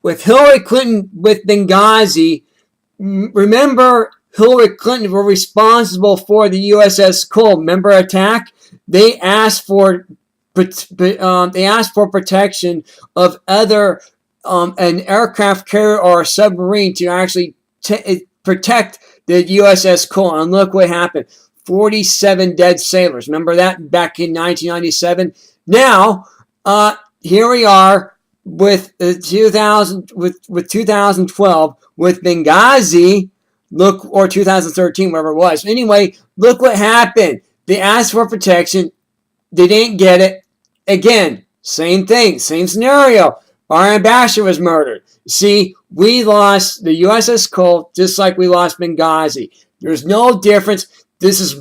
with Hillary Clinton with Benghazi, remember Hillary Clinton were responsible for the USS Cole. Remember attack? They asked for protection of either an aircraft carrier or a submarine to actually protect the USS Cole. And look what happened. 47 dead sailors. Remember that back in 1997? Now, here we are with 2012 with Benghazi. Look, or 2013, whatever it was. Anyway, look what happened. They asked for protection. They didn't get it. Again, same thing, same scenario. Our ambassador was murdered. See, we lost the USS Cole just like we lost Benghazi. There's no difference. This is.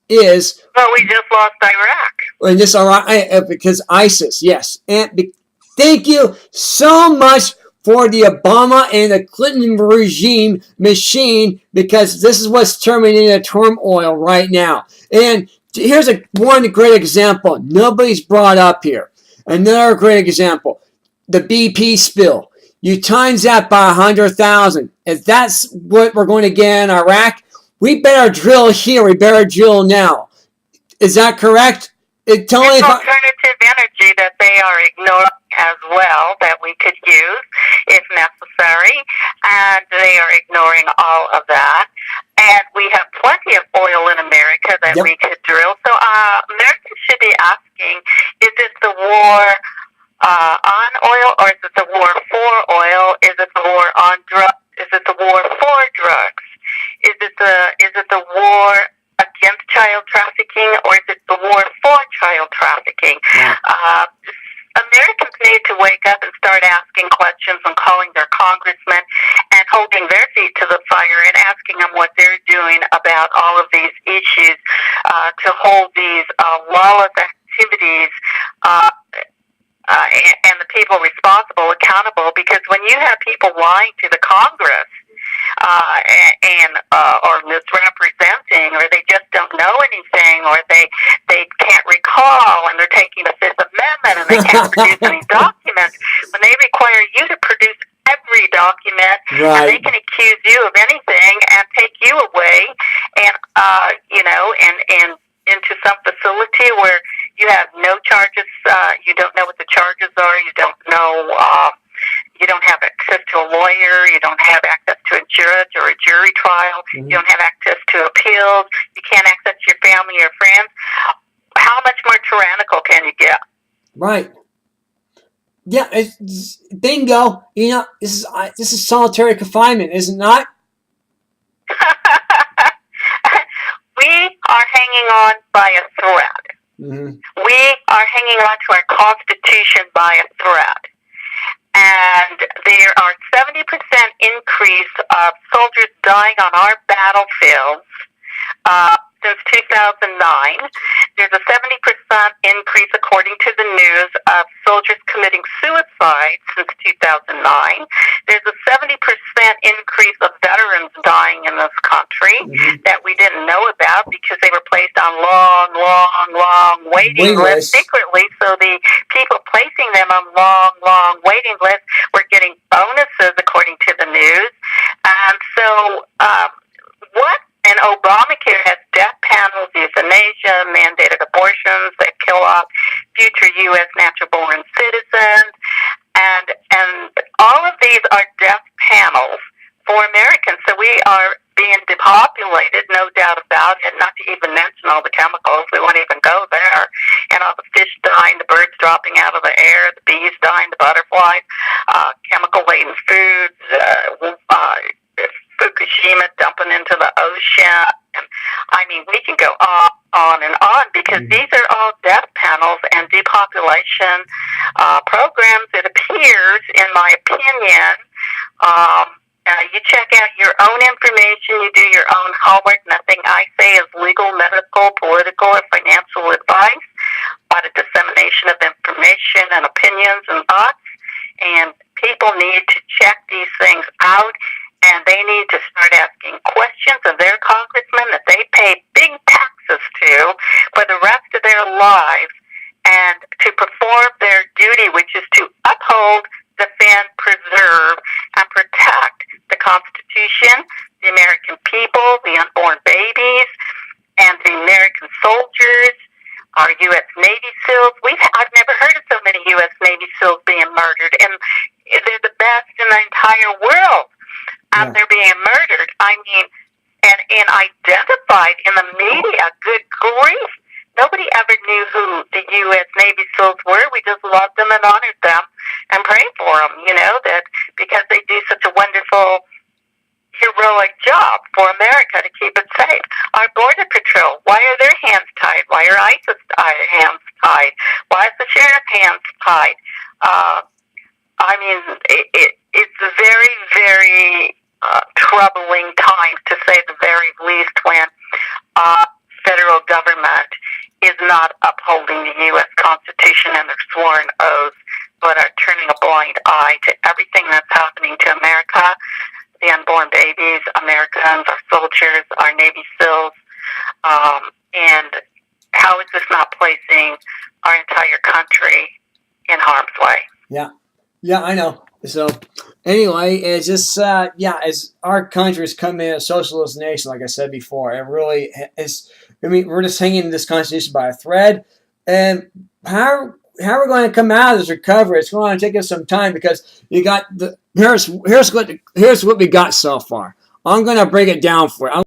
Well, we just lost Iraq. And this Iraq because ISIS, yes. And thank you so much for the Obama and the Clinton regime machine, because this is what's terminating the turmoil right now. And here's one great example. Nobody's brought up here. Another great example. The BP spill. You times that by 100,000. If that's what we're going to get in Iraq, we better drill here. We better drill now. Is that correct? It's alternative energy that they are ignoring as well that we could use if necessary, and they are ignoring all of that. And we have plenty of oil in America that we could drill. So Americans should be asking, is it the war on oil, or is it the war for oil? Is it the war on drugs? Is it the war for drugs? Is it the war against child trafficking, or is it the war for child trafficking? Yeah. Americans need to wake up and start asking questions and calling their congressmen and holding their feet to the fire and asking them what they're doing about all of these issues to hold these lawless activities and the people responsible accountable. Because when you have people lying to the Congress or misrepresenting, or they just don't know anything, or they can't recall, and they're taking the Fifth Amendment and they can't produce any documents, when they require you to produce every document, and they can accuse you of anything and take you away and into some facility where you have no charges, you don't know what the charges are, you don't know, you don't have access to a lawyer, you don't have access to a judge or a jury trial, you don't have access to appeals, you can't access your family or friends. How much more tyrannical can you get? Right. Yeah, bingo. You know, this is solitary confinement, is it not? We are hanging on by a thread. Mm-hmm. We are hanging on to our Constitution by a thread. And there are 70% increase of soldiers dying on our battlefields since 2009. There's a 70% increase, according to the news, of soldiers committing suicide since 2009. There's a 70% increase of veterans dying in this country that we didn't know about because they were placed on long waiting lists secretly. So the people placing them on long waiting lists were getting bonuses, according to the news. And so what? And Obamacare has death panels, euthanasia, mandated abortions that kill off future U.S. natural-born citizens, and all of these are death panels for Americans. So we are being depopulated, no doubt about it, not to even mention all the chemicals. We won't even go there. And all the fish dying, the birds dropping out of the air, the bees dying, the butterflies, chemical-laden foods, Fukushima dumping into the ocean. I mean, we can go on and on because these are all death panels and depopulation programs. It appears, in my opinion, you check out your own information, you do your own homework. Nothing I say is legal, medical, political, or financial advice, but a dissemination of information and opinions and thoughts. And people need to check these things out. And they need to start asking questions of their congressmen that they pay big taxes to for the rest of their lives, and to perform their duty, which is to uphold, defend, preserve the unborn babies, and the American soldiers, our U.S. Navy SEALs. I've never heard of so many U.S. Navy SEALs being murdered, and they're the best in the entire world out there being murdered. I mean, and identified in the media. Good grief. Nobody ever knew who the U.S. Navy SEALs were. We just loved them and honored them and prayed for them, that because they do such a wonderful, heroic job for America to keep it safe. Our Border Patrol, why are their hands tied? Why are ISIS hands tied? Why is the sheriff hands tied? I mean, it's a very, very troubling time, to say the very least, when federal government is not upholding the U.S. Constitution and their sworn oaths, but are turning a blind eye to everything that's happening to America, the unborn babies, Americans, our soldiers, our Navy SEALs, and how is this not placing our entire country in harm's way? Yeah, I know. So, anyway, it's just, as our country is coming in a socialist nation, like I said before, it really is. I mean, we're just hanging this Constitution by a thread. And how we're going to come out of this recovery, it's going to take us some time, because you got here's what we got so far. I'm going to break it down for you.